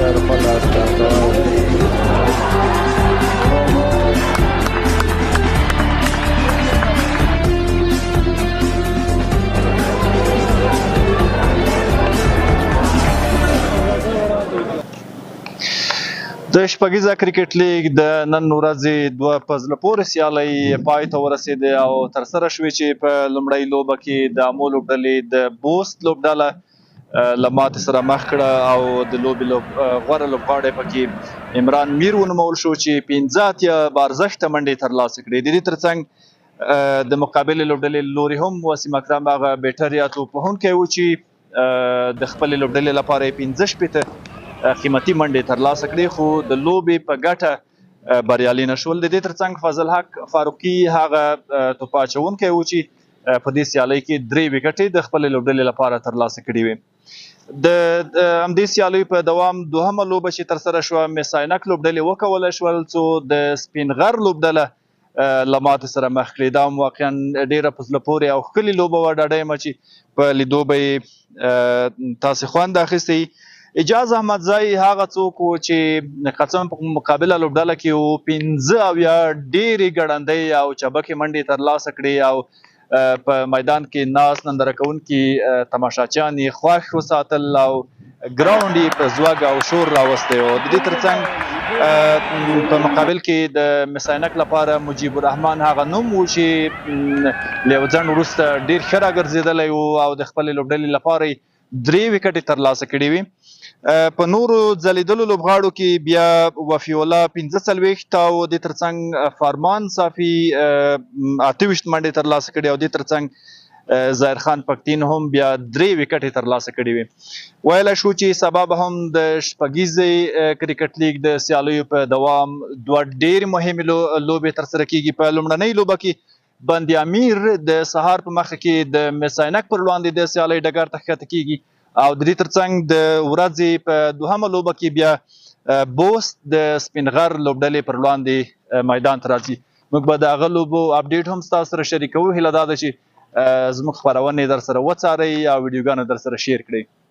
د شپږیزه کرکټ لیګ د نن ورځې دوه په زړه پورې سیالۍ پای ته ورسېدې او ترسره شوې چې په لومړۍ لوبه کې د امو لوبډلې د بوست لوبډله له ماتې سره مخ کړه او د لوبې غوره لوبغاړی پکې عمران میر ونومول شو چې 15 بارزښته منډې ترلاسه کړې. د دې ترڅنګ د مقابلې لوبډلې لوري هم وسیم اکرم هغه بیټر یا توپوهونکی و چې د خپلې لوبډلې لپاره یې 15 شپېته قیمتي منډې ترلاسه کړې، خو د لوبې په ګټه بریالي نه شول. د دې ترڅنګ فضل حق فاروقي هغه توپ اچوونکی و چې په دې سیالۍ کې 3 وکټې د خپلې لوبډلې لپاره ترلاسه کړې وې. د همدې سیالیو په دوام دوهمه لوبه چې ترسره شوه میساینک لوبډلې وکولی شول څو د سپین غر لوبډله له ماتې سره مخ کړې. دا هم واقعا ډېره په زړه پورې او ښکلې لوبه وه. ډاډه یم چې په لیدو به یې تاسې خوند اخیستی. اجاز احمدزی هغه څوک و چې قسم په مقابله لوبډله کې و 15 ډېرې ګړندۍ او چابکې منډې ترلاسه کړې او په میدان کې ناست ننداره کوونکي تماشاچیان یې خوښ وساتل او ګراونډ یې په ځواک او شور راوستی و. د دې ترڅنګ په مقابل کې د میساینک لپاره مجیب الرحمن هغه نوم و چې له یو ځنډ وروسته ډېر ښه راګرځېدلی و او د خپلې لوبډلې لپاره یې 3 وکټې ترلاسه کړې وې. په نورو ځلیدلو لوبغاړو کې بیا وفي الله 45 او د ترڅنګ فرمان صافي 28 منډې ترلاسه کړې او د ترڅنګ ظاهر خان پکتین هم بیا 3 وکټې ترلاسه کړې وې. ویلی شو چې سبا به هم د شپږیزې کرکټ لیګ د سیالیو په دوام دوه ډېرې مهمې لوبې ترسره کیږي. په لومړنۍ لوبه کې بند امیر د سهار په مخه کې د میساینک پر وړاندې د سیالۍ ډګر ته ښکته کیږي او د دې ترڅنګ د ورځې په دوهمه لوبه کې بیا بوست د سپین غر لوبډلې پر وړاندې میدان ته راځي. موږ به د هغه لوبو اپډیټ هم ستاسو سره شریکوو. هیله دا ده چې زموږ خپرونې در سره وڅارئ او ویډیوګانې در سره شیر کړئ.